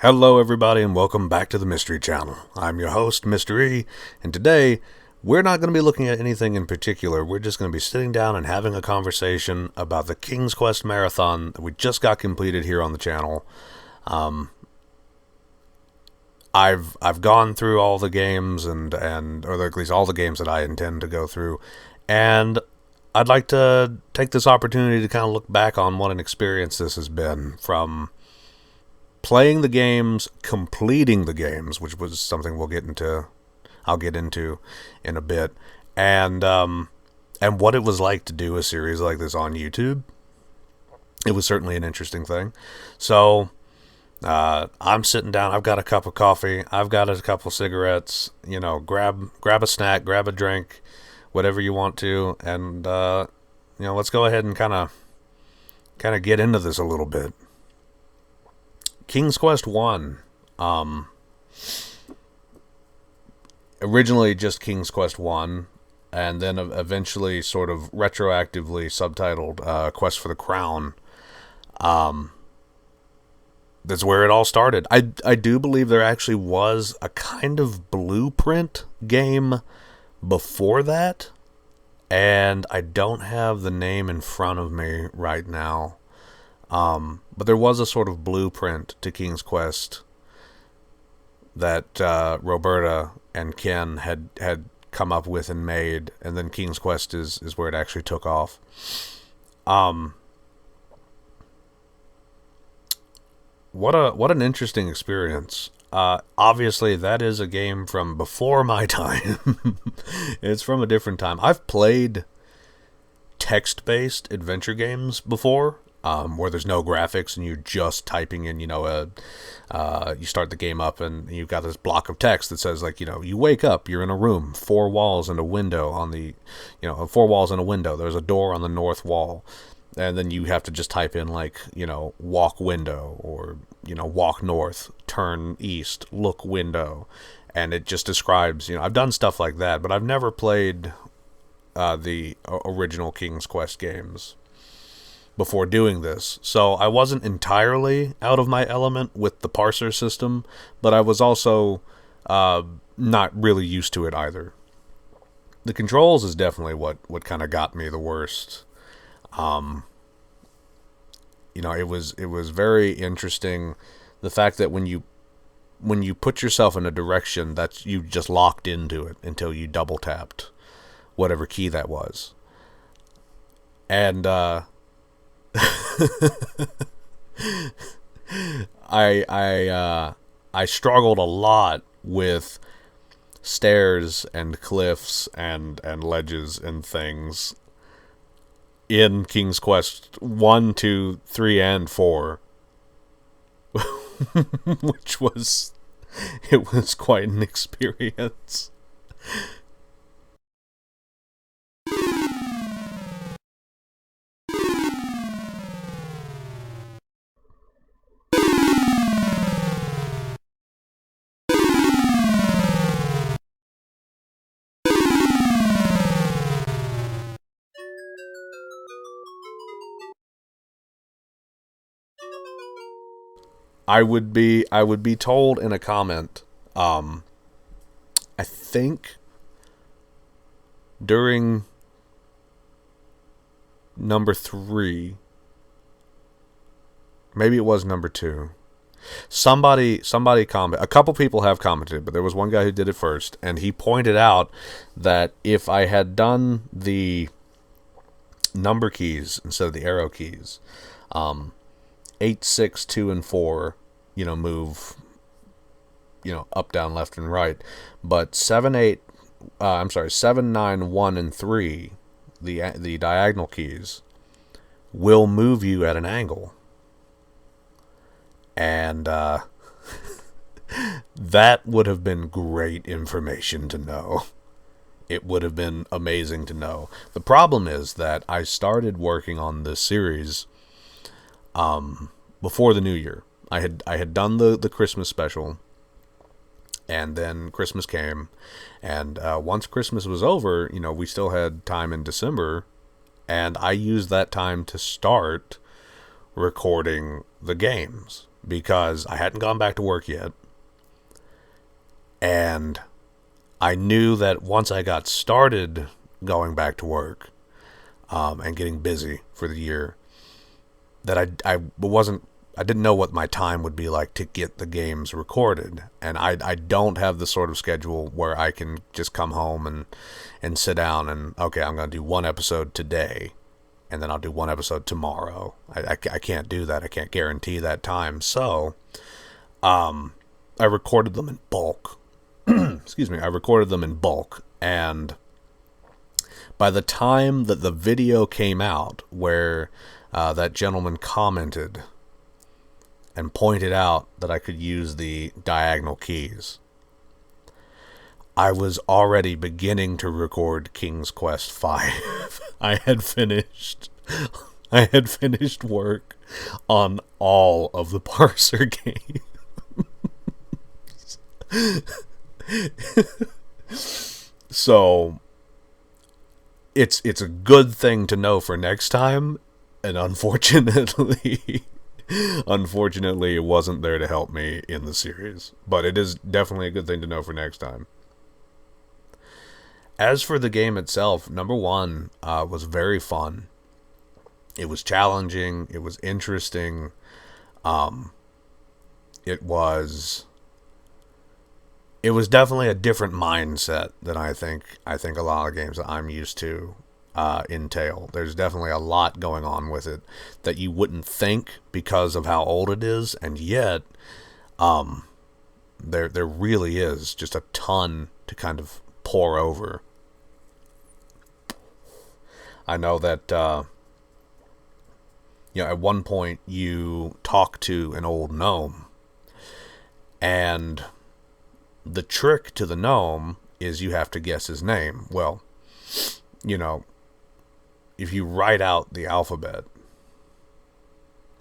Hello everybody and welcome back to the Mystery Channel. I'm your host, Mr. E, and today we're not going to be looking at anything in particular. We're just going to be sitting down and having a conversation about the King's Quest Marathon that we just got completed here on the channel. I've gone through all the games and or at least all the games that I intend to go through, and I'd like to take this opportunity to kind of look back on what an experience this has been, from playing the games, completing the games, which was something I'll get into in a bit, and what it was like to do a series like this on YouTube. It was certainly an interesting thing. So I'm sitting down. I've got a cup of coffee. I've got a couple cigarettes. You know, grab a snack, grab a drink, whatever you want to, and let's go ahead and kind of get into this a little bit. King's Quest 1. Originally just King's Quest 1, and then eventually sort of retroactively subtitled Quest for the Crown. That's where it all started. I do believe there actually was a kind of blueprint game before that, and I don't have the name in front of me right now. But there was a sort of blueprint to King's Quest that Roberta and Ken had come up with and made, and then King's Quest is where it actually took off. What an interesting experience. Obviously, that is a game from before my time. It's from a different time. I've played text-based adventure games before, where there's no graphics and you're just typing in, you start the game up and you've got this block of text that says, you wake up, you're in a room, four walls and a window four walls and a window. There's a door on the north wall. And then you have to just type in, walk window, or, walk north, turn east, look window. And it just describes, I've done stuff like that, but I've never played the original King's Quest games before doing this. So I wasn't entirely out of my element with the parser system, but I was also not really used to it either. The controls is definitely what kind of got me the worst. It was very interesting, the fact that when you put yourself in a direction, that you just locked into it until you double tapped whatever key that was. And I struggled a lot with stairs and cliffs and ledges and things in King's Quest 1, 2, 3, and 4. Which was quite an experience. I would be told in a comment, I think during number 3, maybe it was number 2. Somebody comment. A couple people have commented, but there was one guy who did it first, and he pointed out that if I had done the number keys instead of the arrow keys, 8, 6, 2, and 4, move, up, down, left, and right. But 7, 9, 1, and 3, the diagonal keys, will move you at an angle. And that would have been great information to know. It would have been amazing to know. The problem is that I started working on this series before the new year. I had done the Christmas special, and then Christmas came, and once Christmas was over, we still had time in December, and I used that time to start recording the games. because I hadn't gone back to work yet. And I knew that once I got started going back to work, and getting busy for the year, that I didn't know what my time would be like to get the games recorded. And I don't have the sort of schedule where I can just come home and sit down and, okay, I'm going to do one episode today, and then I'll do one episode tomorrow. I can't do that. I can't guarantee that time. So, I recorded them in bulk. Excuse me. I recorded them in bulk, and by the time that the video came out where that gentleman commented and pointed out that I could use the diagonal keys, I was already beginning to record King's Quest V. I had finished work on all of the parser games. So it's a good thing to know for next time, and unfortunately it wasn't there to help me in the series. But it is definitely a good thing to know for next time. As for the game itself, number one was very fun. It was challenging. It was interesting. It was definitely a different mindset than I think a lot of games that I'm used to entail. There's definitely a lot going on with it that you wouldn't think because of how old it is, and yet there really is just a ton to kind of pour over. I know that at one point you talk to an old gnome, and the trick to the gnome is you have to guess his name. Well, if you write out the alphabet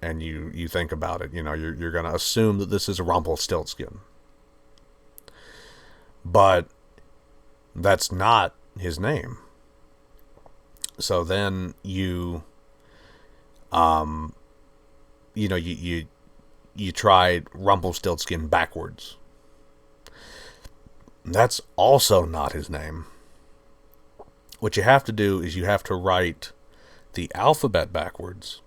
and you think about it, you're going to assume that this is Rumpelstiltskin. But that's not his name. So then you tried Rumpelstiltskin backwards. That's also not his name. What you have to do is you have to write the alphabet backwards,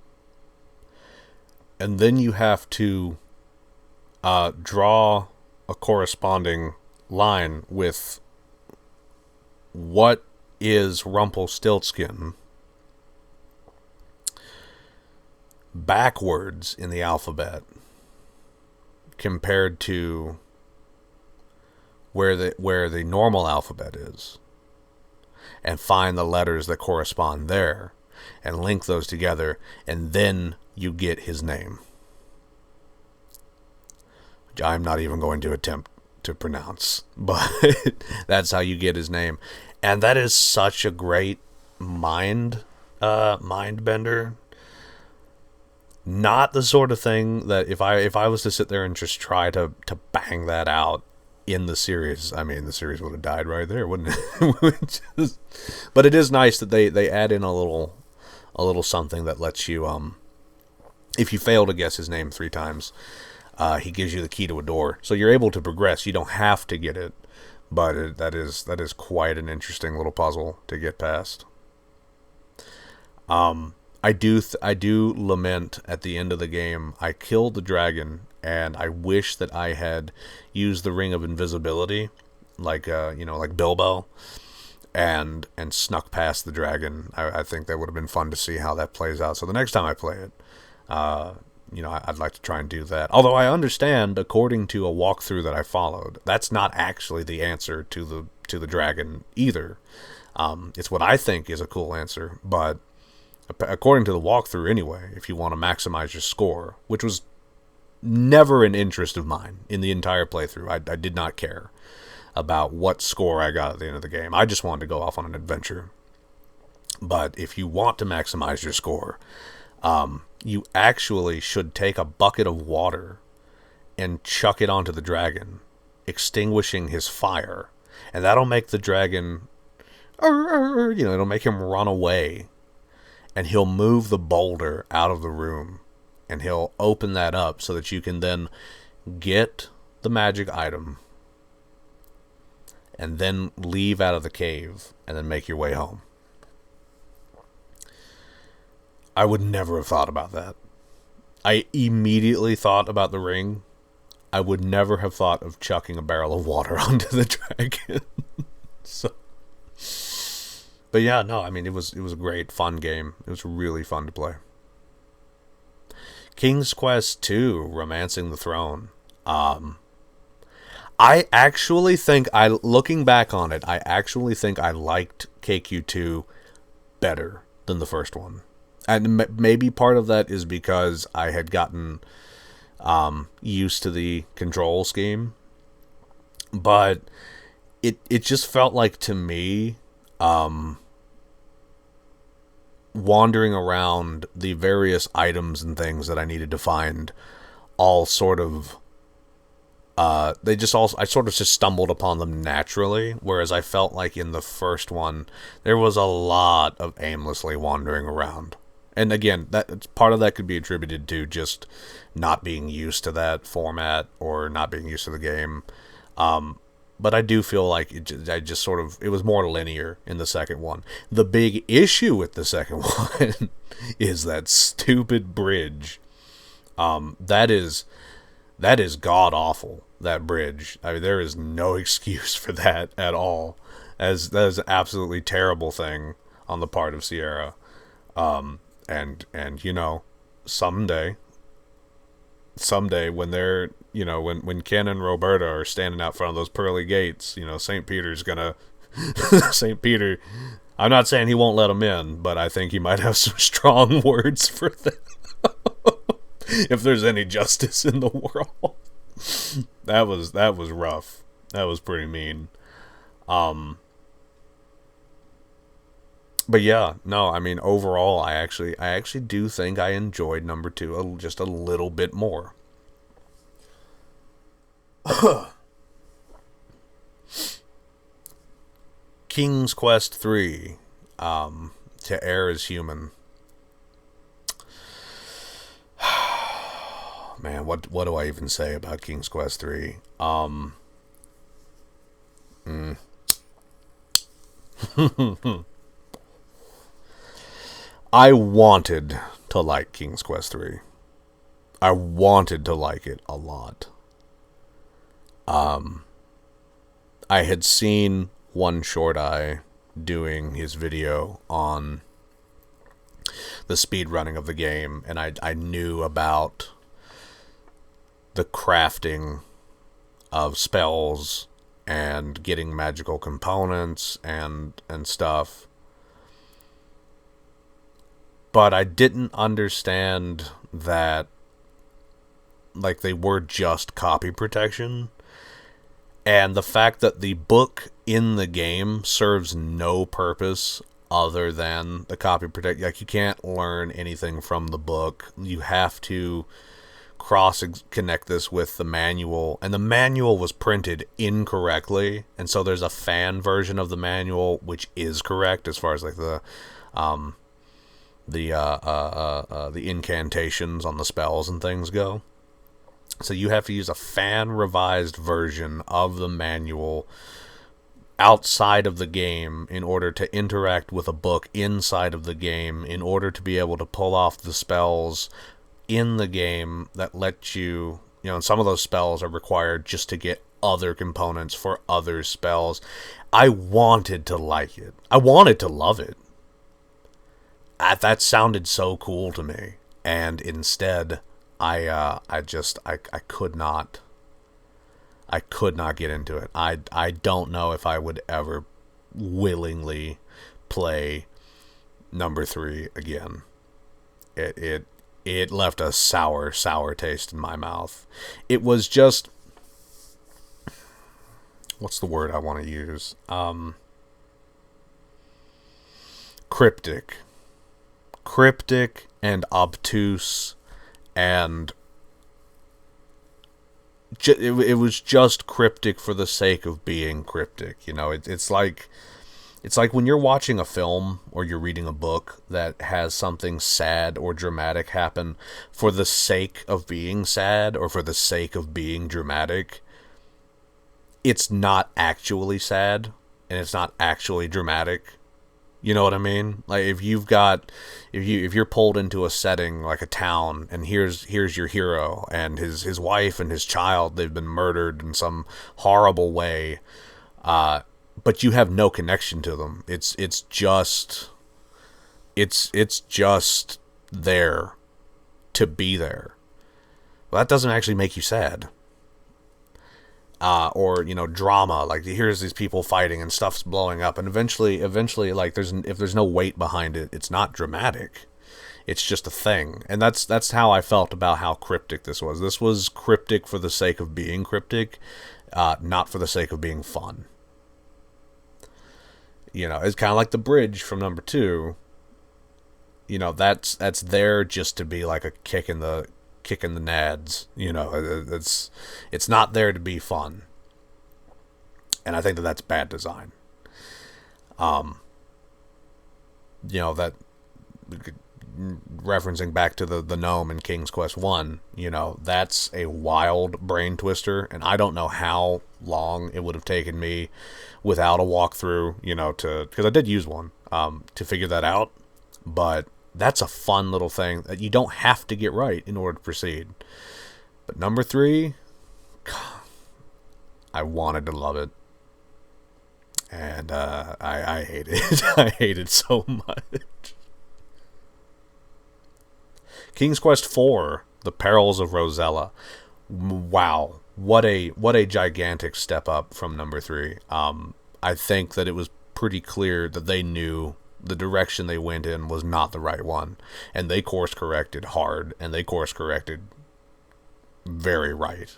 and then you have to draw a corresponding line with what is Rumpelstiltskin backwards in the alphabet compared to where the normal alphabet is, and find the letters that correspond there and link those together, and then you get his name, which I'm not even going to attempt to pronounce, but that's how you get his name. And that is such a great mind bender. Not the sort of thing that if I was to sit there and just try to bang that out in the series, I mean, the series would have died right there, wouldn't it? But it is nice that they add in a little something that lets you, if you fail to guess his name 3 times, he gives you the key to a door, so you're able to progress. You don't have to get it, but that is quite an interesting little puzzle to get past. I do lament at the end of the game, I killed the dragon, and I wish that I had used the Ring of Invisibility, like Bilbo, and snuck past the dragon. I think that would have been fun to see how that plays out. So the next time I play it, I'd like to try and do that. Although I understand, according to a walkthrough that I followed, that's not actually the answer to the dragon either. It's what I think is a cool answer, but according to the walkthrough anyway, if you want to maximize your score, which was never an interest of mine in the entire playthrough. I did not care about what score I got at the end of the game. I just wanted to go off on an adventure. But if you want to maximize your score, you actually should take a bucket of water and chuck it onto the dragon, extinguishing his fire. And that'll make the dragon, it'll make him run away. And he'll move the boulder out of the room and he'll open that up so that you can then get the magic item and then leave out of the cave and then make your way home. I would never have thought about that. I immediately thought about the ring. I would never have thought of chucking a barrel of water onto the dragon. So, but yeah, no, I mean, it was a great, fun game. It was really fun to play. King's Quest II, Romancing the Throne. I actually think, looking back on it, I actually think I liked KQ2 better than the first one. And maybe part of that is because I had gotten used to the control scheme. But it just felt like, to me, wandering around the various items and things that I needed to find all sort of... I sort of just stumbled upon them naturally, whereas I felt like in the first one, there was a lot of aimlessly wandering around. And again, part of that could be attributed to just not being used to that format or not being used to the game. But I do feel like it was more linear in the second one. The big issue with the second one is that stupid bridge. That is god awful. That bridge. I mean, there is no excuse for that at all. That is an absolutely terrible thing on the part of Sierra. And you know, someday when they're, you know, when Ken and Roberta are standing out front of those pearly gates, you know, St. Peter's gonna St. Peter, I'm not saying he won't let them in, but I think he might have some strong words for them. If there's any justice in the world. That was rough. That was pretty mean. But yeah, no, I mean, overall, I actually do think I enjoyed number 2 just a little bit more. King's Quest 3, To Err is Human. Man, what do I even say about King's Quest 3? I wanted to like King's Quest 3. I wanted to like it a lot. I had seen One Short Eye doing his video on the speedrunning of the game, and I knew about the crafting of spells and getting magical components and stuff. But I didn't understand that, like, they were just copy protection. And the fact that the book in the game serves no purpose other than the copy protection. Like, you can't learn anything from the book. You have to cross-connect this with the manual. And the manual was printed incorrectly. And so there's a fan version of the manual which is correct as far as, like, the incantations on the spells and things go. So you have to use a fan revised version of the manual outside of the game in order to interact with a book inside of the game, in order to be able to pull off the spells in the game that let you, you know, and some of those spells are required just to get other components for other spells. I wanted to like it. I wanted to love it. That sounded so cool to me, and instead, I could not get into it. I don't know if I would ever willingly play number 3 again. It left a sour taste in my mouth. It was just, what's the word I want to use? Cryptic and obtuse, and it was just cryptic for the sake of being cryptic. You know, it's like It's like when you're watching a film or you're reading a book that has something sad or dramatic happen for the sake of being sad or for the sake of being dramatic. It's not actually sad and it's not actually dramatic. You know what I mean? Like if you're pulled into a setting like a town, and here's your hero and his wife and his child, they've been murdered in some horrible way, but you have no connection to them. It's just there to be there. Well, that doesn't actually make you sad. Or drama, like here's these people fighting and stuff's blowing up, and eventually like if there's no weight behind it, it's not dramatic. It's just a thing. And that's how I felt about how cryptic this was. This was cryptic for the sake of being cryptic, not for the sake of being fun. It's kind of like the bridge from number 2. That's there just to be like a kick in the nads. It's not there to be fun, and I think that's bad design. That referencing back to the gnome in King's Quest 1, that's a wild brain twister, and I don't know how long it would have taken me without a walkthrough, because I did use one, to figure that out, but that's a fun little thing that you don't have to get right in order to proceed. But number 3, I wanted to love it. And I hate it. I hate it so much. King's Quest 4, The Perils of Rosella. Wow. What a gigantic step up from number 3. I think that it was pretty clear that they knew the direction they went in was not the right one, and they course corrected hard, and they course corrected very right.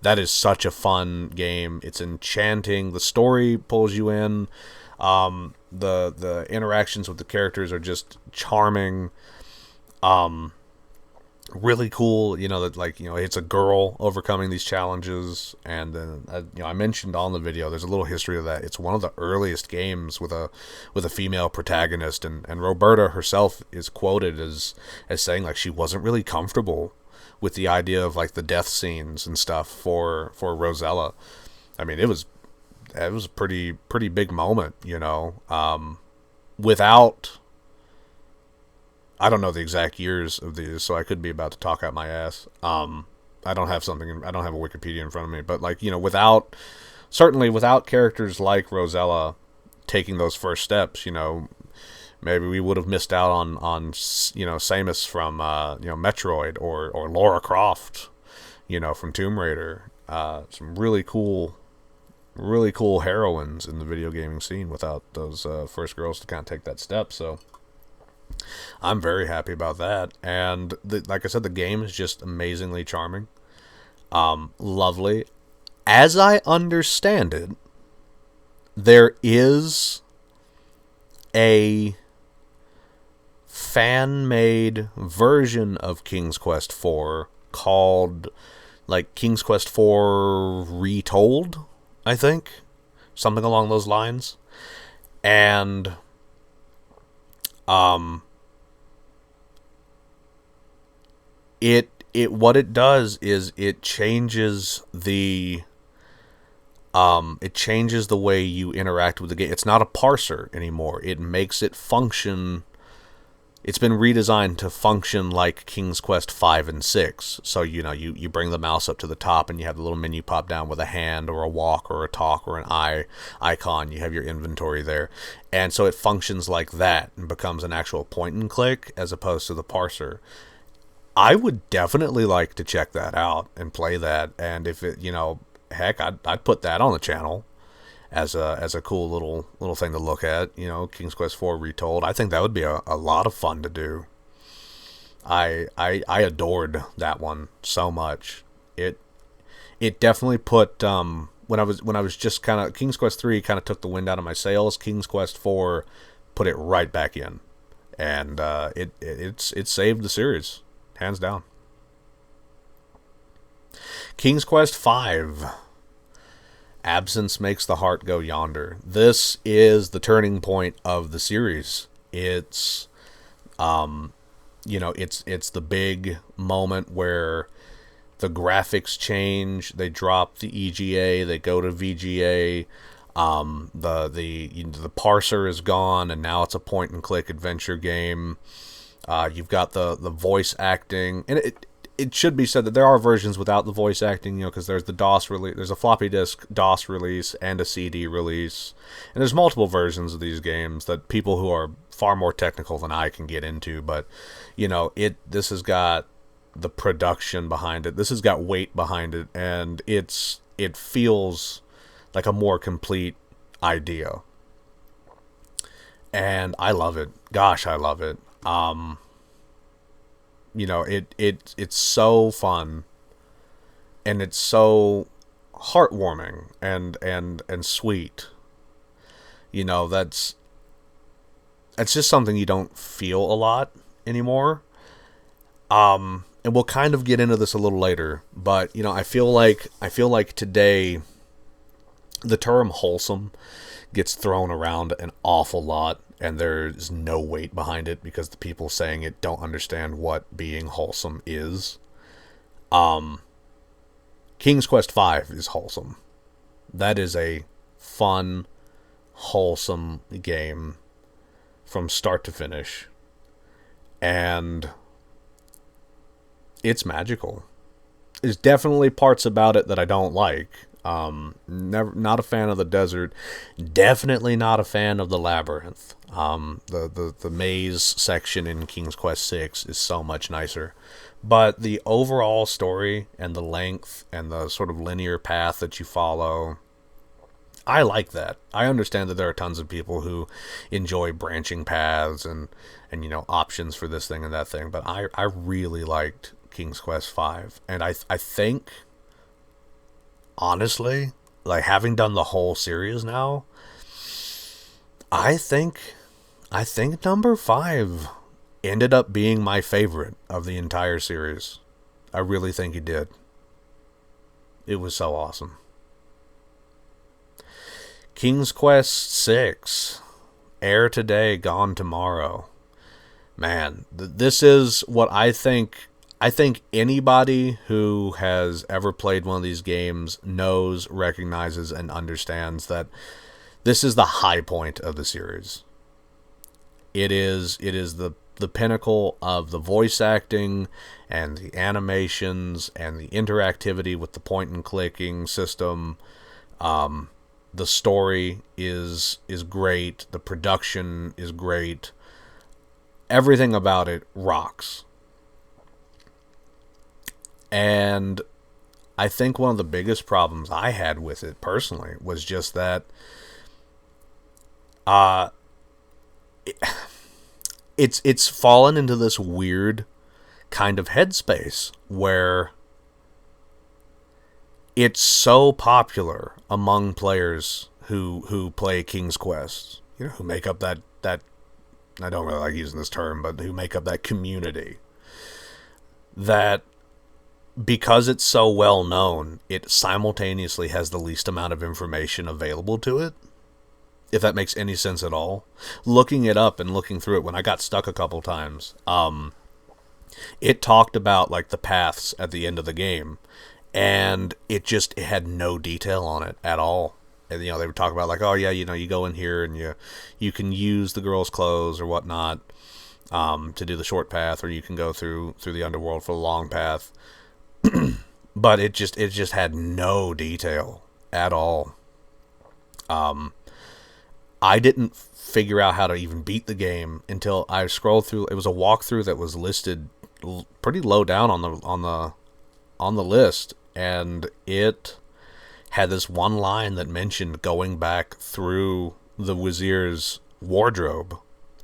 That is such a fun game. It's enchanting. The story pulls you in. The interactions with the characters are just charming. Really cool, it's a girl overcoming these challenges, and then I mentioned on the video there's a little history of that. It's one of the earliest games with a female protagonist, and Roberta herself is quoted as saying like she wasn't really comfortable with the idea of like the death scenes and stuff for Rosella. I mean, it was a pretty big moment, without, I don't know the exact years of these, so I could be about to talk out my ass. I don't have a Wikipedia in front of me, but certainly without characters like Rosella taking those first steps, maybe we would have missed out on Samus from Metroid, or Lara Croft, from Tomb Raider. Some really cool heroines in the video gaming scene without those first girls to kind of take that step. So I'm very happy about that. And like I said, the game is just amazingly charming. Lovely. As I understand it, there is a fan-made version of King's Quest 4 called like King's Quest 4 Retold, I think. Something along those lines. And what it does is it changes the way you interact with the game. It's not a parser anymore. It makes it function. It's been redesigned to function like King's Quest 5 and 6. So, you bring the mouse up to the top and you have the little menu pop down with a hand or a walk or a talk or an eye icon. You have your inventory there. And so it functions like that and becomes an actual point and click as opposed to the parser. I would definitely like to check that out and play that. And if it, heck, I'd put that on the channel as a cool little thing to look at. King's Quest 4 Retold. I think that would be a lot of fun to do. I adored that one so much. It definitely put when I was just kind of, King's Quest 3 kind of took the wind out of my sails. King's Quest 4 put it right back in, and it saved the series hands down. King's Quest 5. absence makes the heart go yonder. This is the turning point of the series. It's it's the big moment where the graphics change. They drop the EGA, they go to VGA. The parser is gone, and now it's a point and click adventure game. You've got the voice acting, and it should be said that there are versions without the voice acting, because there's the DOS release, there's a floppy disk DOS release and a CD release, and there's multiple versions of these games that people who are far more technical than I can get into. But this has got the production behind it. This has got weight behind it, and it feels like a more complete idea. And I love it. Gosh, I love it. It's so fun, and it's so heartwarming and sweet. That's just something you don't feel a lot anymore. And we'll kind of get into this a little later, but I feel like today the term wholesome gets thrown around an awful lot, and there's no weight behind it because the people saying it don't understand what being wholesome is. King's Quest V is wholesome. That is a fun, wholesome game from start to finish. And it's magical. There's definitely parts about it that I don't like. Not a fan of the desert. Definitely not a fan of the labyrinth. The maze section in King's Quest VI is so much nicer. But the overall story and the length and the sort of linear path that you follow, I like that. I understand that there are tons of people who enjoy branching paths and options for this thing and that thing. But I really liked King's Quest V. And I think, honestly, like, having done the whole series now, I think number 5 ended up being my favorite of the entire series. I really think it did. It was so awesome. King's Quest VI, Air Today, Gone Tomorrow. Man, this is what I think anybody who has ever played one of these games knows, recognizes, and understands that this is the high point of the series. It is the pinnacle of the voice acting and the animations and the interactivity with the point and clicking system. The story is great. The production is great. Everything about it rocks. And I think one of the biggest problems I had with it personally was just that it's fallen into this weird kind of headspace where it's so popular among players who play King's Quest, who make up that I don't really like using this term, but who make up that community, that because it's so well known, it simultaneously has the least amount of information available to it, if that makes any sense at all. Looking it up and looking through it, when I got stuck a couple times, it talked about like the paths at the end of the game, and it had no detail on it at all. And they would talk about like, oh yeah, you go in here and you can use the girl's clothes or whatnot to do the short path, or you can go through the underworld for the long path. But it just had no detail at all. I didn't figure out how to even beat the game until I scrolled through. It was a walkthrough that was listed pretty low down on the list, and it had this one line that mentioned going back through the Wazir's wardrobe.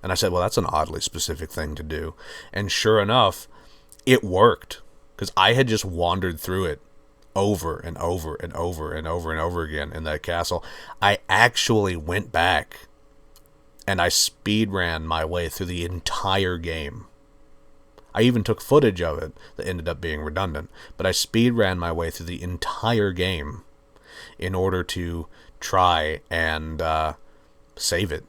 And I said, well, that's an oddly specific thing to do. And sure enough, it worked. Because I had just wandered through it over and over and over and over and over again in that castle. I actually went back and I speedran my way through the entire game. I even took footage of it that ended up being redundant. But I speedran my way through the entire game. in order to try and save it.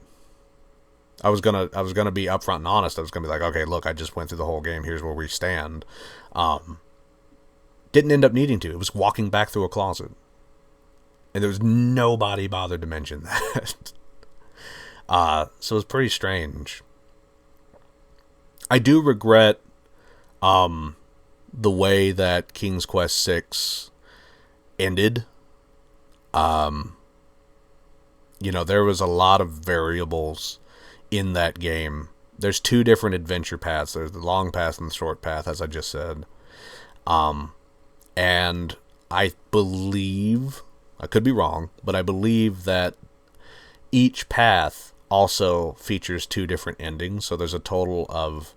I was gonna be upfront and honest. I was gonna be like, okay, look, I just went through the whole game. Here's where we stand. Didn't end up needing to. It was walking back through a closet, and there was nobody bothered to mention that. So it was pretty strange. I do regret the way that King's Quest VI ended. There was a lot of variables in that game. There's two different adventure paths. There's the long path and the short path, as I just said. And I believe, I could be wrong, but I believe that each path also features two different endings. So there's a total of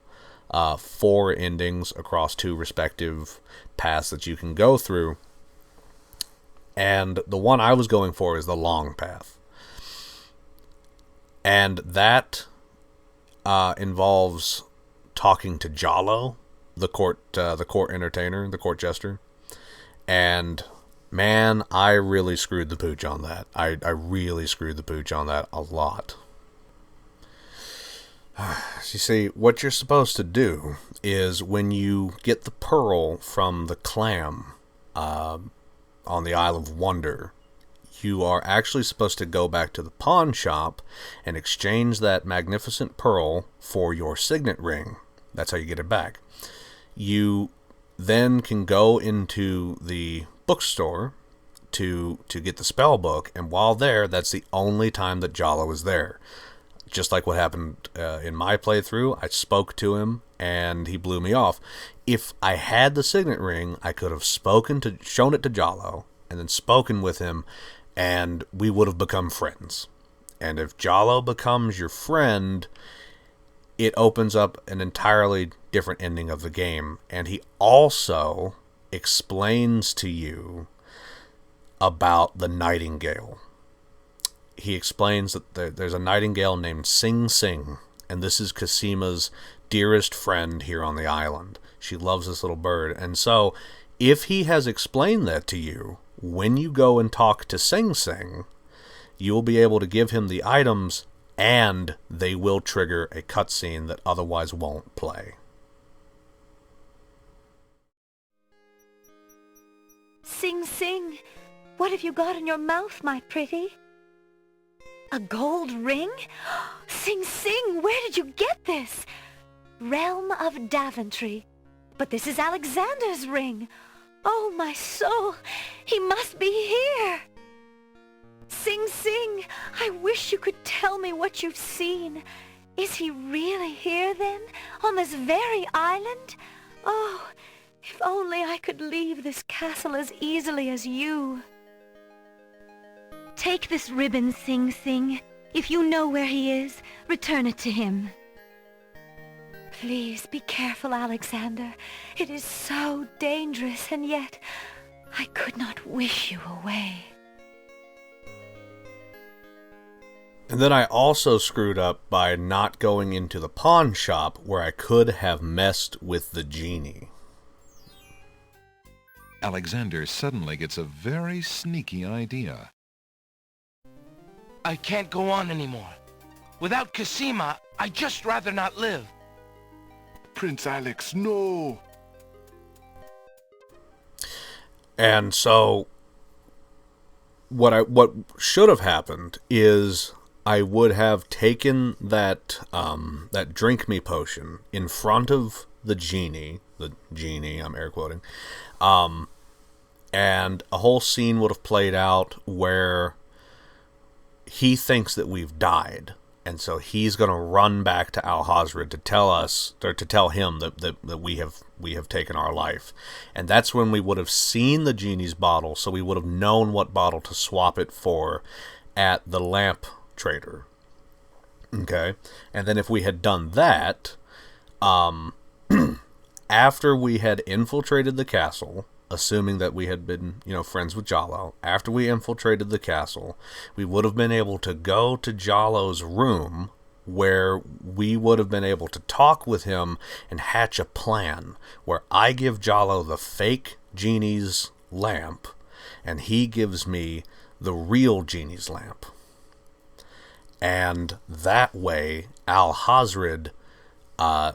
4 endings across 2 respective paths that you can go through. And the one I was going for is the long path. And that involves talking to Jalo, the court entertainer, the court jester. And man, I really screwed the pooch on that. I really screwed the pooch on that a lot. You see, what you're supposed to do is when you get the pearl from the clam on the Isle of Wonder, you are actually supposed to go back to the pawn shop and exchange that magnificent pearl for your signet ring. That's how you get it back. You then can go into the bookstore to get the spell book, and while there, that's the only time that Jalo is there. Just like what happened in my playthrough, I spoke to him, and he blew me off. If I had the signet ring, I could have shown it to Jalo, and then spoken with him, and we would have become friends. And if Jalo becomes your friend, it opens up an entirely different ending of the game. And he also explains to you about the nightingale. He explains that there's a nightingale named Sing Sing, and this is Casima's dearest friend here on the island. She loves this little bird. And so, if he has explained that to you, when you go and talk to Sing Sing, you will be able to give him the items, and they will trigger a cutscene that otherwise won't play. Sing Sing, what have you got in your mouth, my pretty? A gold ring? Sing Sing, where did you get this? Realm of Daventry. But this is Alexander's ring. Oh, my soul, he must be here. Sing Sing, I wish you could tell me what you've seen. Is he really here then, on this very island? Oh, if only I could leave this castle as easily as you. Take this ribbon, Sing Sing. If you know where he is, return it to him. Please be careful, Alexander. It is so dangerous, and yet I could not wish you away. And then I also screwed up by not going into the pawn shop where I could have messed with the genie. Alexander suddenly gets a very sneaky idea. I can't go on anymore. Without Casima, I'd just rather not live. Prince Alex, no! And so, what should have happened is I would have taken that drink me potion in front of the genie, I'm air quoting, and a whole scene would have played out where he thinks that we've died, and so he's going to run back to Al-Hazred to tell us, or to tell him that we have taken our life. And that's when we would have seen the genie's bottle, so we would have known what bottle to swap it for at the lamp trader. Okay? And then if we had done that, after we had infiltrated the castle, assuming that we had been, friends with Jalo, after we infiltrated the castle, we would have been able to go to Jalo's room, where we would have been able to talk with him and hatch a plan where I give Jalo the fake genie's lamp, and he gives me the real genie's lamp. And that way, Al-Hazred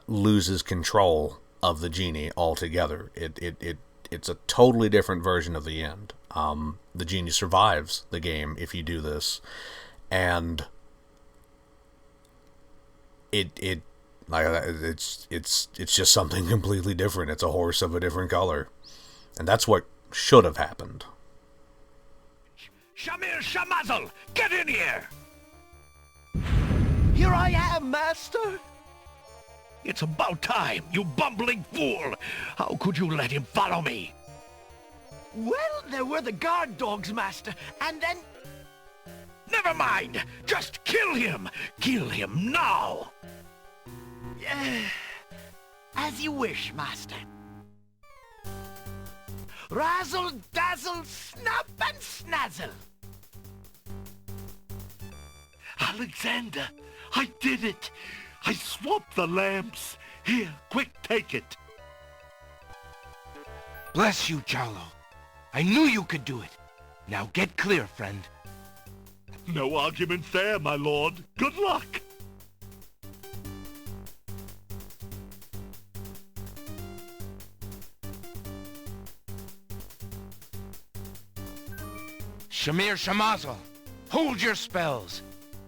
loses control of the genie altogether. It's a totally different version of the end. The genie survives the game if you do this, and it's just something completely different. It's a horse of a different color, and that's what should have happened. Shamir Shamazel, get in here! Here I am, master. It's about time, you bumbling fool! How could you let him follow me? Well, there were the guard dogs, master, and then... Never mind! Just kill him! Kill him now! As you wish, master. Razzle, dazzle, snap and snazzle. Alexander, I did it! I swapped the lamps! Here, quick, take it! Bless you, Jalo. I knew you could do it. Now get clear, friend. No arguments there, my lord. Good luck! Shamir Shamazel, hold your spells.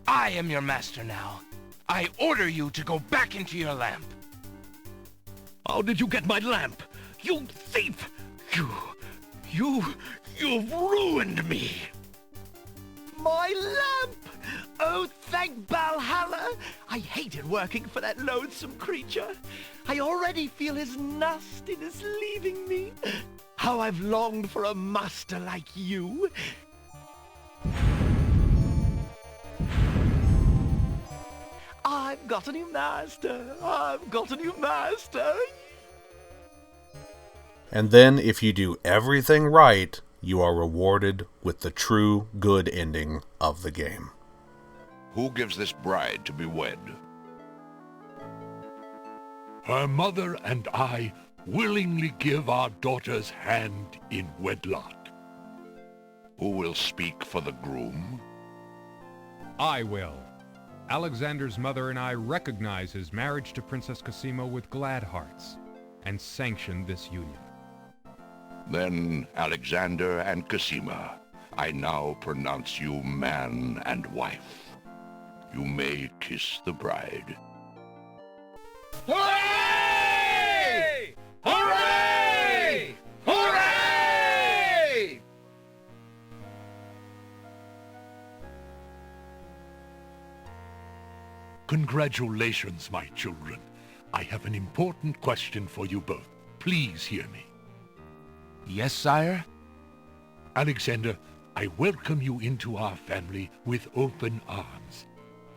I am your master now. I order you to go back into your lamp. How did you get my lamp? You thief! You've ruined me! My lamp! Oh, thank Valhalla! I hated working for that loathsome creature. I already feel his nastiness leaving me. How I've longed for a master like you. I've got a new master. I've got a new master. And then, if you do everything right, you are rewarded with the true good ending of the game. Who gives this bride to be wed? Her mother and I willingly give our daughter's hand in wedlock. Who will speak for the groom? I will. Alexander's mother and I recognize his marriage to Princess Cosima with glad hearts, and sanction this union. Then, Alexander and Cosima, I now pronounce you man and wife. You may kiss the bride. Hooray! Hooray! Hooray! Congratulations, my children. I have an important question for you both. Please hear me. Yes, sire? Alexander, I welcome you into our family with open arms.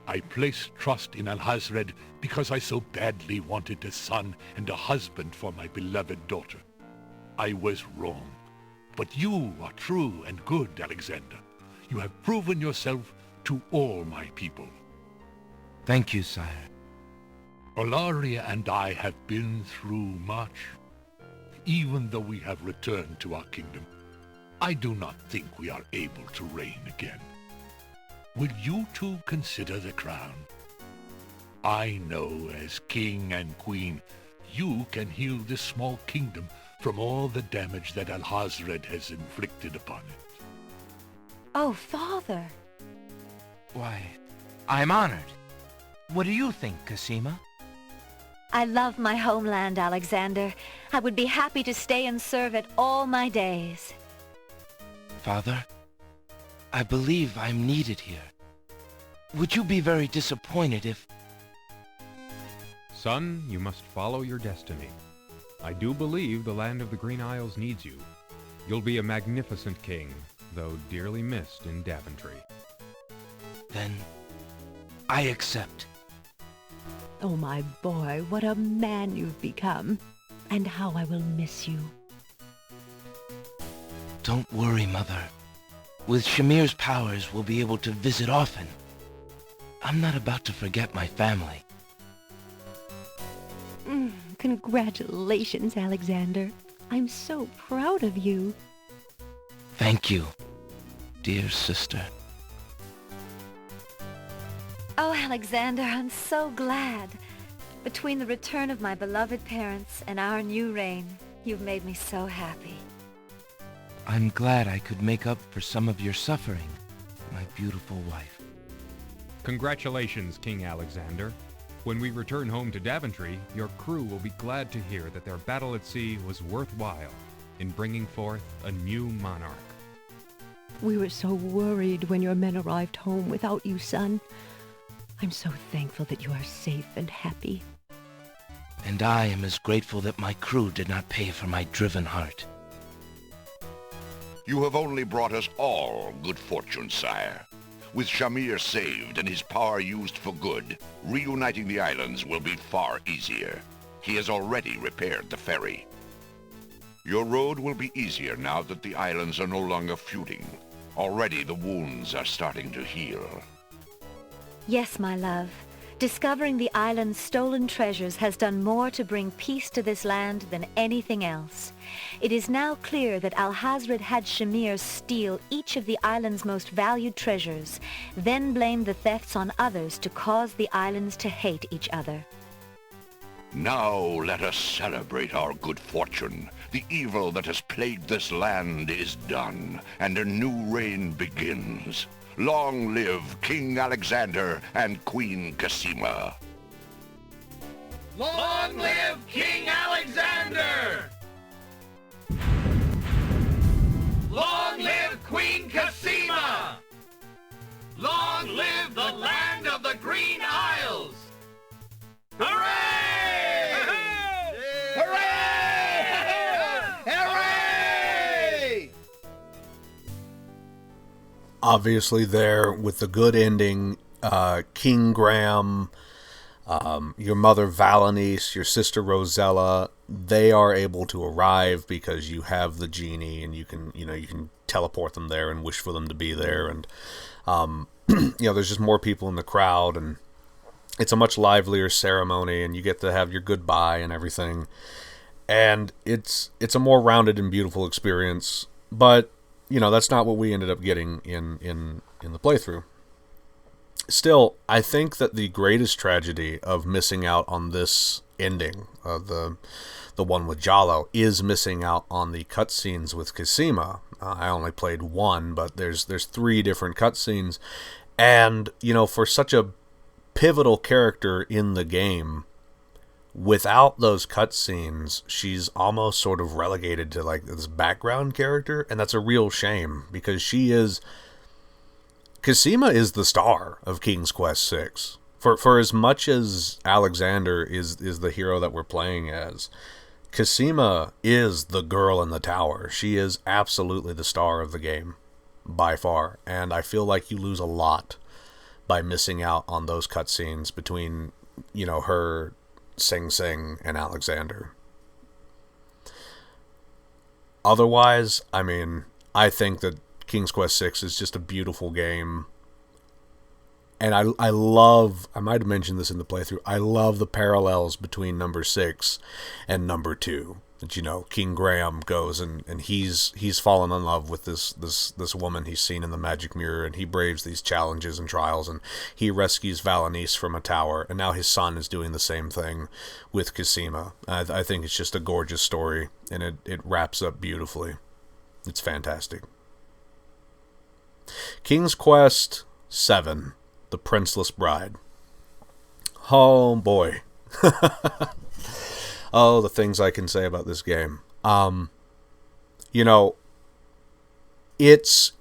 I place trust in Alhazred because I so badly wanted a son and a husband for my beloved daughter. I was wrong. But you are true and good, Alexander. You have proven yourself to all my people. Thank you, sire. Olaria and I have been through much. Even though we have returned to our kingdom, I do not think we are able to reign again. Will you two consider the crown? I know as king and queen, you can heal this small kingdom from all the damage that Alhazred has inflicted upon it. Oh, Father. Why, I'm honored. What do you think, Cosima? I love my homeland, Alexander. I would be happy to stay and serve it all my days. Father, I believe I'm needed here. Would you be very disappointed if... Son, you must follow your destiny. I do believe the land of the Green Isles needs you. You'll be a magnificent king, though dearly missed in Daventry. Then, I accept. Oh, my boy, what a man you've become. And how I will miss you. Don't worry, Mother. With Shamir's powers, we'll be able to visit often. I'm not about to forget my family. Congratulations, Alexander. I'm so proud of you. Thank you, dear sister. Oh, Alexander, I'm so glad. Between the return of my beloved parents and our new reign, you've made me so happy. I'm glad I could make up for some of your suffering, my beautiful wife. Congratulations, King Alexander. When we return home to Daventry, your crew will be glad to hear that their battle at sea was worthwhile in bringing forth a new monarch. We were so worried when your men arrived home without you, son. I'm so thankful that you are safe and happy. And I am as grateful that my crew did not pay for my driven heart. You have only brought us all good fortune, sire. With Shamir saved and his power used for good, reuniting the islands will be far easier. He has already repaired the ferry. Your road will be easier now that the islands are no longer feuding. Already the wounds are starting to heal. Yes, my love. Discovering the island's stolen treasures has done more to bring peace to this land than anything else. It is now clear that Alhazred had Shamir steal each of the island's most valued treasures, then blame the thefts on others to cause the islands to hate each other. Now let us celebrate our good fortune. The evil that has plagued this land is done, and a new reign begins. Long live King Alexander and Queen Cassima. Long live King Alexander! Long live Queen Cassima! Long live the land of the Green Isles! Hooray! Hooray! Hooray! Obviously there with the good ending, King Graham, your mother Valanice, your sister Rosella, they are able to arrive because you have the genie and you can teleport them there and wish for them to be there. And, there's just more people in the crowd and it's a much livelier ceremony and you get to have your goodbye and everything. And it's a more rounded and beautiful experience, but that's not what we ended up getting in the playthrough. Still, I think that the greatest tragedy of missing out on this ending, the one with Jalo, is missing out on the cutscenes with Cassima. I only played one, but there's 3 different cutscenes, and for such a pivotal character in the game, without those cutscenes, she's almost sort of relegated to like this background character, and that's a real shame because Cassima is the star of King's Quest VI. For as much as Alexander is the hero that we're playing as, Cassima is the girl in the tower. She is absolutely the star of the game, by far, and I feel like you lose a lot by missing out on those cutscenes between, her, Sing Sing, and Alexander. Otherwise, I think that King's Quest VI is just a beautiful game. And I might have mentioned this in the playthrough, I love the parallels between number 6 and number 2. That, King Graham goes and he's fallen in love with this woman he's seen in the magic mirror, and he braves these challenges and trials, and he rescues Valanice from a tower, and now his son is doing the same thing with Cassima. I think it's just a gorgeous story, and it wraps up beautifully. It's fantastic. King's Quest VII, The Princeless Bride. Oh boy. Oh, the things I can say about this game. It's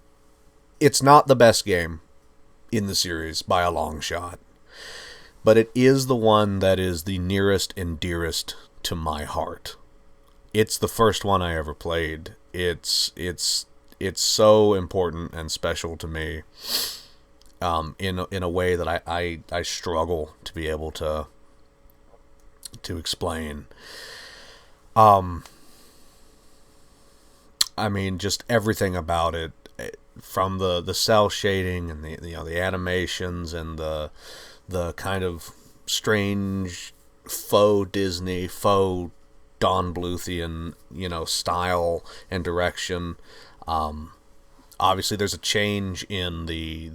not the best game in the series by a long shot, but it is the one that is the nearest and dearest to my heart. It's the first one I ever played. It's so important and special to me, in a way that I struggle to be able to explain. Just everything about it, from the cell shading and the animations and the kind of strange faux Disney, faux Don Bluthian, style and direction. obviously there's a change in the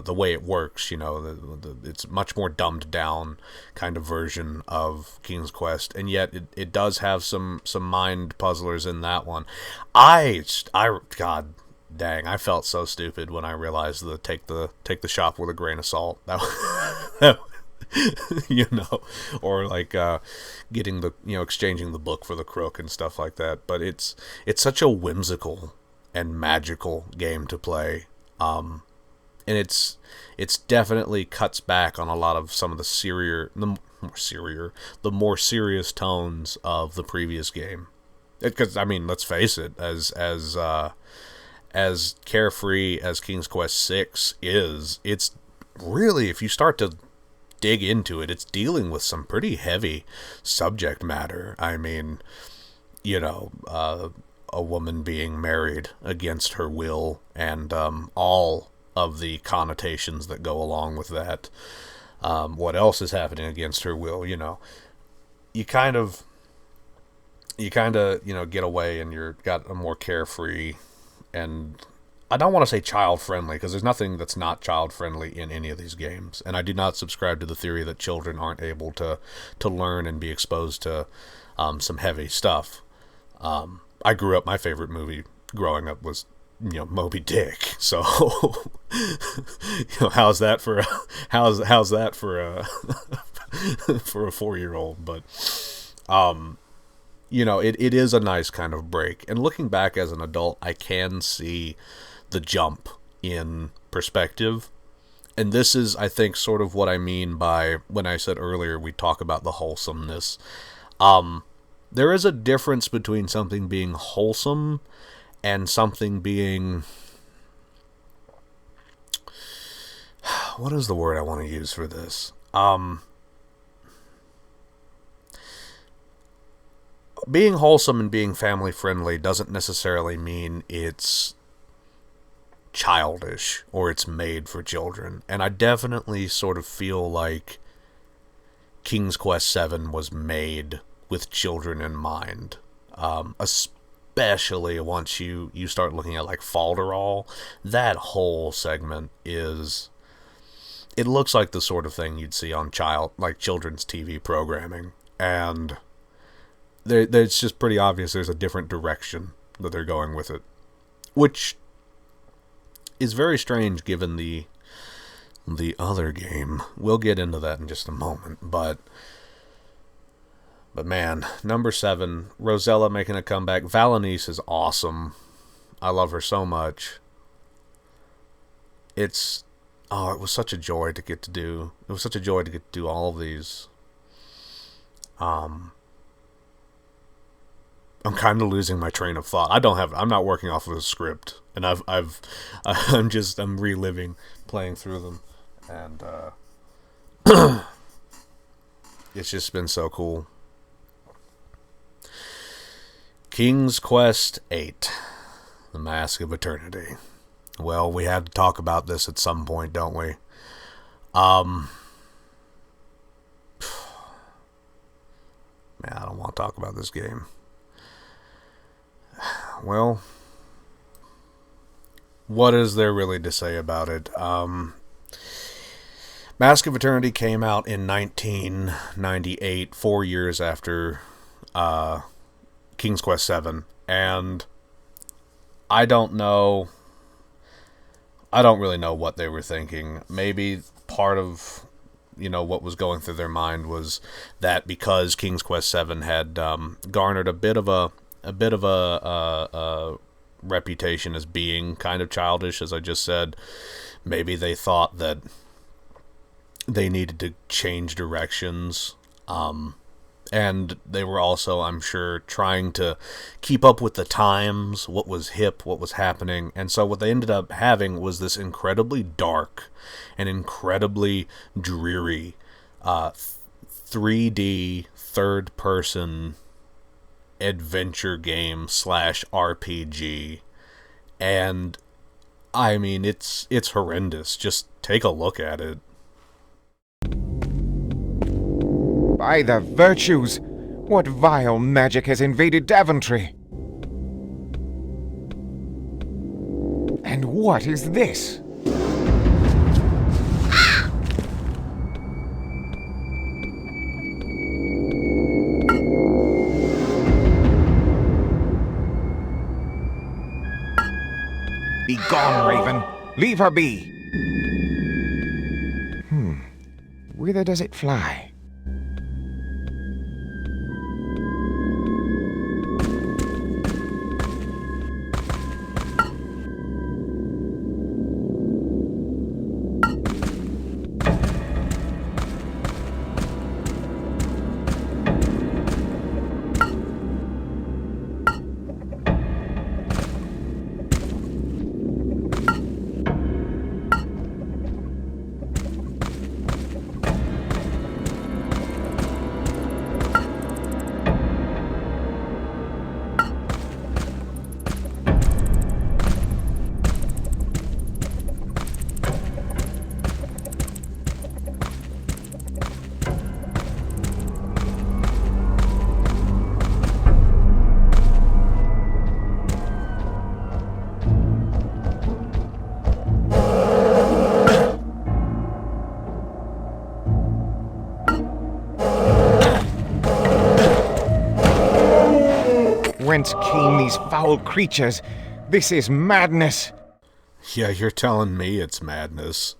way it works. You know, it's much more dumbed down kind of version of King's Quest, and yet it does have some mind puzzlers in that one. God dang, I felt so stupid when I realized the take the shop with a grain of salt. That you know, or like getting the, you know, exchanging the book for the crook and stuff like that. But it's such a whimsical and magical game to play, and it's definitely cuts back on a lot of some of the more serious tones of the previous game. Because I mean, let's face it, as carefree as King's Quest VI is, it's really, if you start to dig into it, it's dealing with some pretty heavy subject matter. I mean, you know, a woman being married against her will, and all of the connotations that go along with that. What else is happening against her will? You know, you kind of, you know, get away, and you're got a more carefree, and I don't want to say child-friendly, because there's nothing that's not child-friendly in any of these games. And I do not subscribe to the theory that children aren't able to learn and be exposed to some heavy stuff. I grew up, my favorite movie growing up was, you know, Moby Dick. So, you know, how's that for a for a 4-year-old? But, you know, it is a nice kind of break. And looking back as an adult, I can see the jump in perspective. And this is, I think, sort of what I mean by when I said earlier we talk about the wholesomeness. There is a difference between something being wholesome and something being... What is the word I want to use for this? Being wholesome and being family friendly doesn't necessarily mean it's childish or it's made for children. And I definitely sort of feel like King's Quest VII was made with children in mind. Especially once you start looking at like Falderall. That whole segment is... It looks like the sort of thing you'd see on children's TV programming. And it's just pretty obvious there's a different direction that they're going with it. Which is very strange given the other game. We'll get into that in just a moment. But man, number 7, Rosella making a comeback. Valanice is awesome. I love her so much. It was such a joy to get to do. It was such a joy to get to do all of these. I'm kind of losing my train of thought. I'm not working off of a script, and I'm reliving, playing through them, and it's just been so cool. King's Quest VIII, The Mask of Eternity. Well, we had to talk about this at some point, don't we? Man, I don't want to talk about this game. Well, what is there really to say about it? Mask of Eternity came out in 1998, 4 years after King's Quest VII, and I don't really know what they were thinking. Maybe part of, you know, what was going through their mind was that because King's Quest VII had garnered a bit of a reputation as being kind of childish, as I just said, maybe they thought that they needed to change directions. And they were also, I'm sure, trying to keep up with the times, what was hip, what was happening. And so what they ended up having was this incredibly dark and incredibly dreary 3D third-person adventure game / RPG. And, I mean, it's horrendous. Just take a look at it. By the virtues! What vile magic has invaded Daventry? And what is this? Be gone, Raven. Leave her be. Whither does it fly? Whence came these foul creatures? This is madness. Yeah, you're telling me it's madness.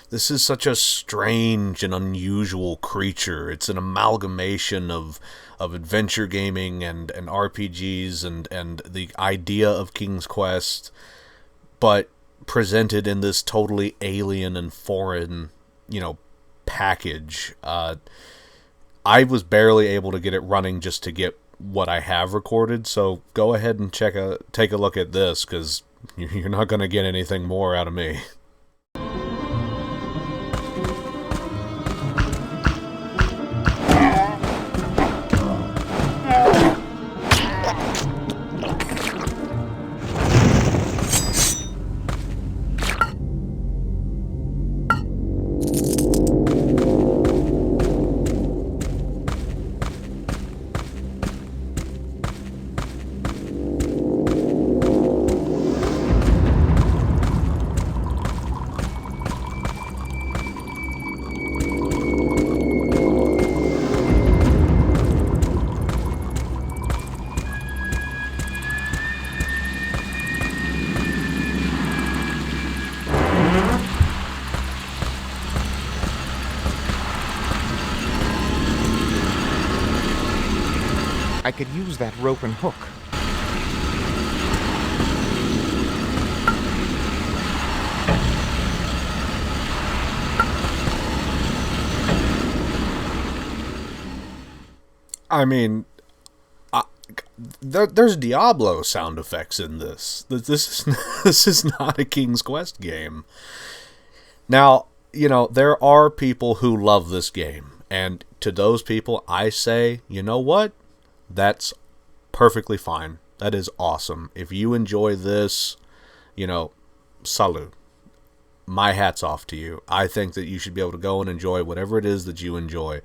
This is such a strange and unusual creature. It's an amalgamation of adventure gaming and RPGs and the idea of King's Quest, but presented in this totally alien and foreign, package. I was barely able to get it running just to get what I have recorded, so go ahead and take a look at this, because you're not going to get anything more out of me. I could use that rope and hook. I mean, there's Diablo sound effects in this. This is not a King's Quest game. Now, there are people who love this game, and to those people, I say, you know what? That's perfectly fine. That is awesome. If you enjoy this, salute. My hat's off to you. I think that you should be able to go and enjoy whatever it is that you enjoy.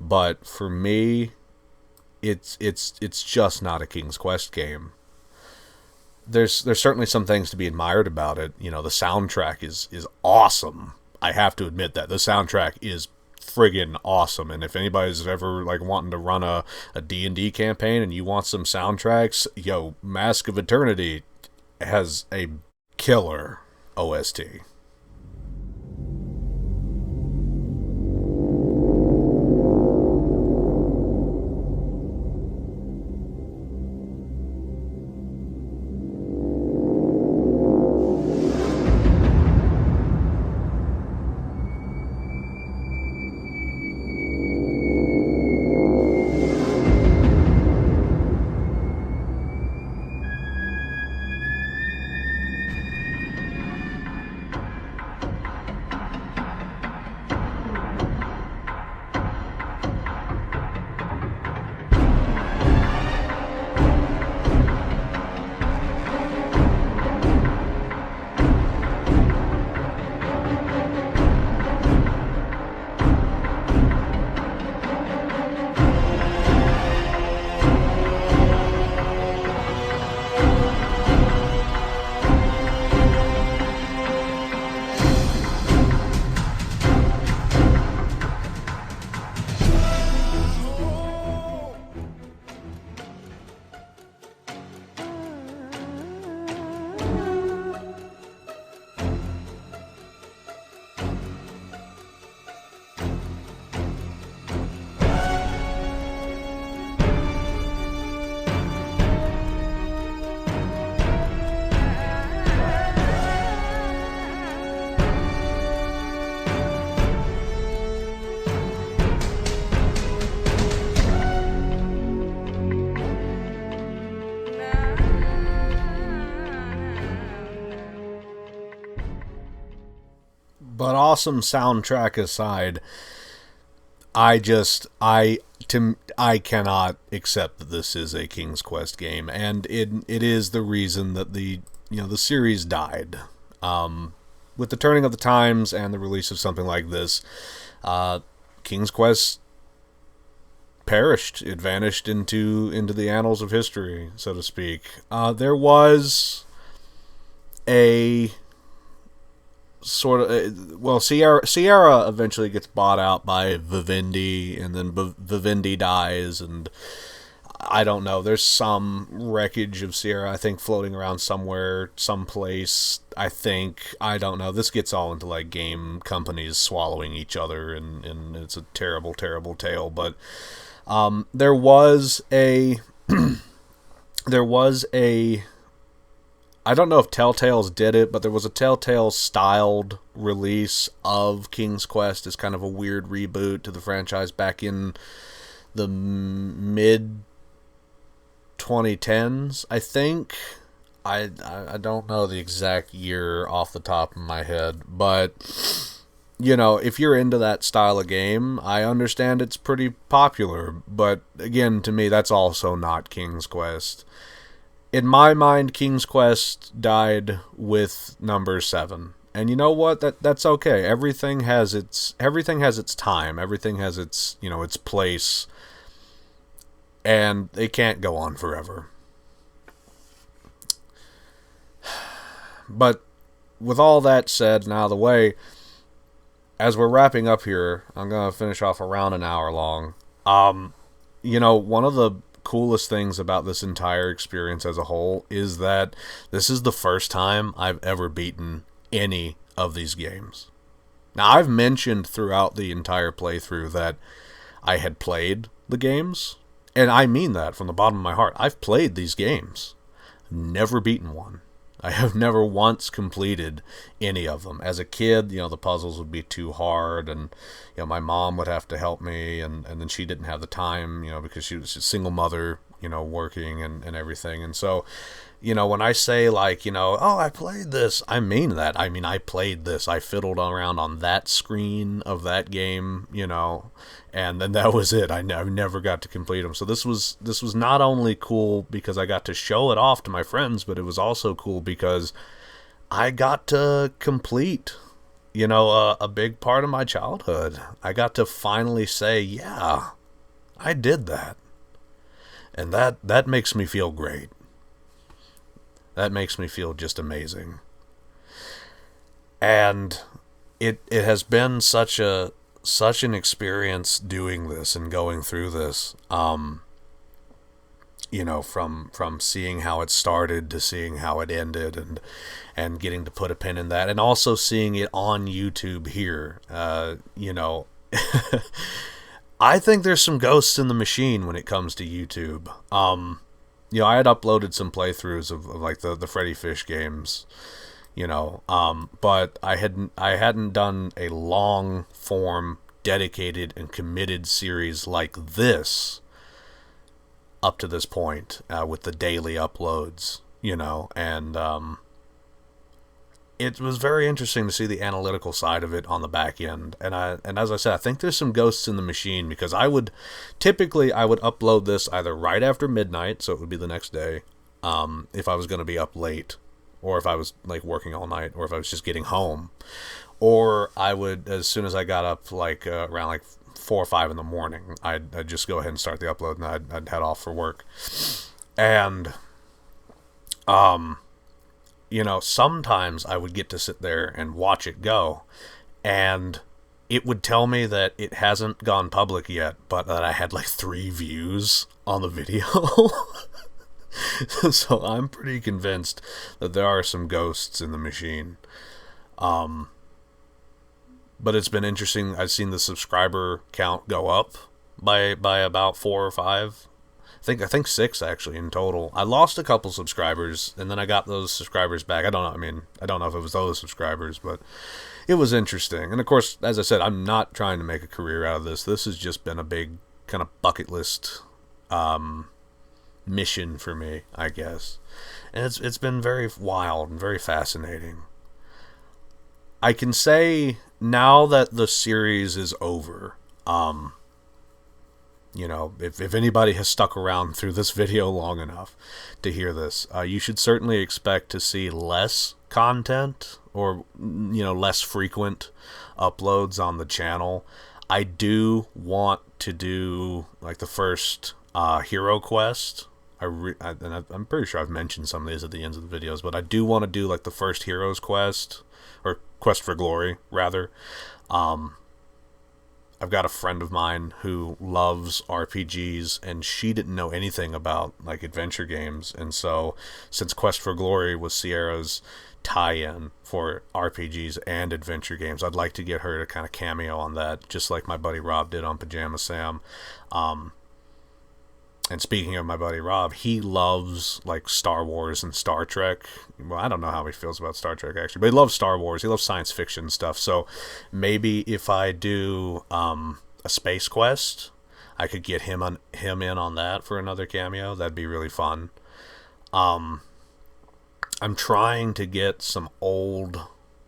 But for me, it's just not a King's Quest game. There's certainly some things to be admired about it. The soundtrack is awesome. I have to admit that. The soundtrack is friggin' awesome, and if anybody's ever wanting to run a D&D campaign and you want some soundtracks, Mask of Eternity has a killer OST. But awesome soundtrack aside, I cannot accept that this is a King's Quest game, and it is the reason that the series died. With the turning of the times and the release of something like this, King's Quest perished. It vanished into the annals of history, so to speak. There was a sort of Sierra eventually gets bought out by Vivendi, and then Vivendi dies, and I don't know, there's some wreckage of Sierra, I think, floating around somewhere, someplace, I don't know. This gets all into like game companies swallowing each other, and it's a terrible, terrible tale. But there was a I don't know if Telltale's did it, but there was a Telltale-styled release of King's Quest as kind of a weird reboot to the franchise back in the mid-2010s, I think. I don't know the exact year off the top of my head, but, if you're into that style of game, I understand it's pretty popular, but, again, to me, that's also not King's Quest. In my mind, King's Quest died with number 7. And you know what? That's okay. Everything has its time. Everything has its, its place. And they can't go on forever. But with all that said and out of the way, as we're wrapping up here, I'm going to finish off around an hour long. One of the coolest things about this entire experience as a whole is that this is the first time I've ever beaten any of these games. Now, I've mentioned throughout the entire playthrough that I had played the games, and I mean that from the bottom of my heart. I've played these games, never beaten one. I have never once completed any of them. As a kid, the puzzles would be too hard, and my mom would have to help me, and then she didn't have the time, because she was a single mother, working and everything. And so, when I say oh, I played this, I mean that. I mean, I played this. I fiddled around on that screen of that game, and then that was it. I never got to complete them. So this was not only cool because I got to show it off to my friends, but it was also cool because I got to complete, a big part of my childhood. I got to finally say, yeah, I did that. And that makes me feel great. That makes me feel just amazing. And it has been such an experience doing this and going through this. From seeing how it started to seeing how it ended, and getting to put a pin in that, and also seeing it on YouTube here. I think there's some ghosts in the machine when it comes to YouTube. I had uploaded some playthroughs of like the Freddy Fish games, but I hadn't done a long form, dedicated and committed series like this up to this point, with the daily uploads, and it was very interesting to see the analytical side of it on the back end. And as I said, I think there's some ghosts in the machine, because I would upload this either right after midnight, so it would be the next day, if I was going to be up late, or if I was like working all night, or if I was just getting home, or I would, as soon as I got up, around 4 or 5 in the morning, I'd just go ahead and start the upload, and I'd head off for work. And sometimes I would get to sit there and watch it go, and it would tell me that it hasn't gone public yet, but that I had 3 views on the video. So I'm pretty convinced that there are some ghosts in the machine. But it's been interesting. I've seen the subscriber count go up by about 4 or 5. I think 6 actually in total. I lost a couple subscribers, and then I got those subscribers back. I don't know. I mean, I don't know if it was those subscribers, but it was interesting. And of course, as I said, I'm not trying to make a career out of this. This has just been a big kind of bucket list mission for me, I guess. And it's been very wild and very fascinating. I can say now that the series is over, you know, if anybody has stuck around through this video long enough to hear this, you should certainly expect to see less content, or, you know, less frequent uploads on the channel. I do want to do, like, the first hero quest. I'm pretty sure I've mentioned some of these at the ends of the videos, but I do want to do, like, the first hero's quest, or quest for glory, rather. I've got a friend of mine who loves RPGs, and she didn't know anything about, like, adventure games. And so, since Quest for Glory was Sierra's tie-in for RPGs and adventure games, I'd like to get her to kind of cameo on that, just like my buddy Rob did on Pajama Sam. And speaking of my buddy Rob, he loves, like, Star Wars and Star Trek. Well, I don't know how he feels about Star Trek, actually, but he loves Star Wars. He loves science fiction stuff. So maybe if I do a space quest, I could get him in on that for another cameo. That'd be really fun. I'm trying to get some old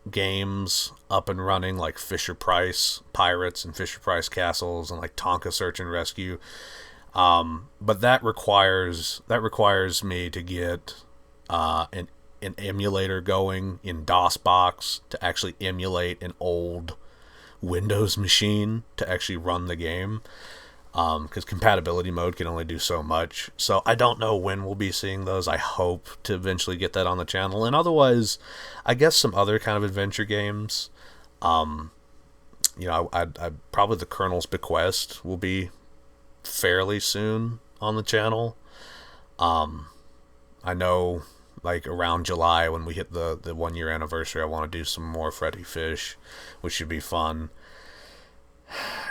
games up and running, like Fisher-Price Pirates and Fisher-Price Castles and, like, Tonka Search and Rescue. But that requires me to get an emulator going in DOSBox to actually emulate an old Windows machine to actually run the game, because compatibility mode can only do so much. So I don't know when we'll be seeing those. I hope to eventually get that on the channel, and otherwise, I guess some other kind of adventure games. You know, I probably the Colonel's Bequest will be fairly soon on the channel. I know, like, around July, when we hit the 1 year anniversary, I want to do some more Freddy Fish, which should be fun.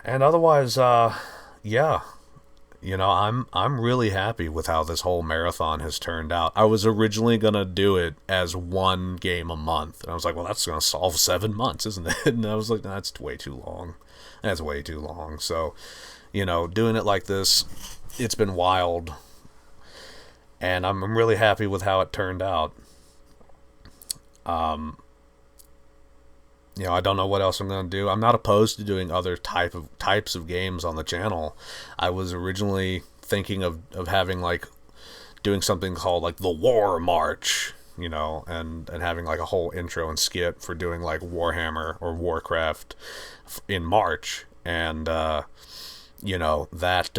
And otherwise, yeah, you know, I'm really happy with how this whole marathon has turned out. I was originally gonna do it as one game a month, and I was like, well, that's gonna solve 7 months, isn't it? And I was like, no, that's way too long. That's way too long. So, you know, doing it like this, it's been wild, and I'm really happy with how it turned out. You know, I don't know what else I'm going to do. I'm not opposed to doing other types of games on the channel. I was originally thinking of having, like, doing something called, like, the War March, you know, and having, like, a whole intro and skit for doing, like, Warhammer or Warcraft in March. And you know, that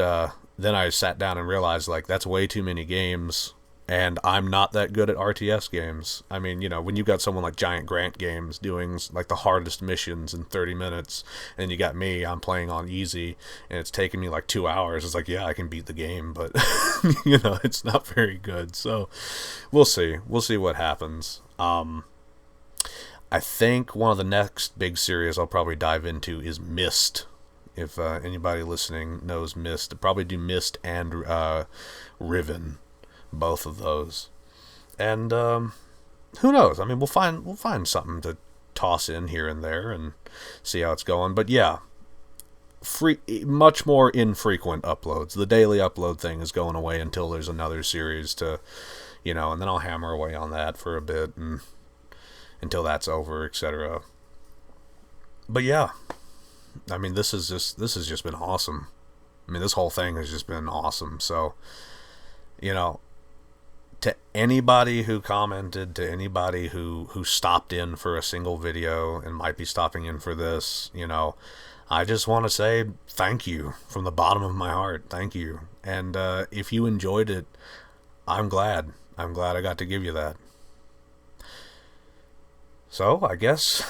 then I sat down and realized, like, that's way too many games, and I'm not that good at RTS games. I mean, you know, when you got someone like Giant Grant Games doing, like, the hardest missions in 30 minutes, and you got me, I'm playing on easy, and it's taking me like 2 hours, it's like, yeah, I can beat the game, but you know, it's not very good. So we'll see what happens. I think one of the next big series I'll probably dive into is Myst. If anybody listening knows Myst, I'll probably do Myst and Riven, both of those. And who knows? I mean, we'll find something to toss in here and there and see how it's going. But yeah, much more infrequent uploads. The daily upload thing is going away until there's another series to, you know, and then I'll hammer away on that for a bit and until that's over, etc. But yeah, I mean, this has just been awesome. I mean, this whole thing has just been awesome. So, you know, to anybody who commented, to anybody who stopped in for a single video and might be stopping in for this, you know, I just want to say thank you from the bottom of my heart. Thank you. And if you enjoyed it, I'm glad. I got to give you that. So, I guess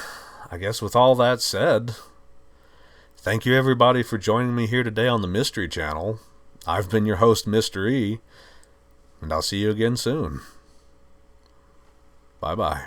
with all that said, thank you everybody for joining me here today on the Mystery Channel. I've been your host, Mr. E, and I'll see you again soon. Bye-bye.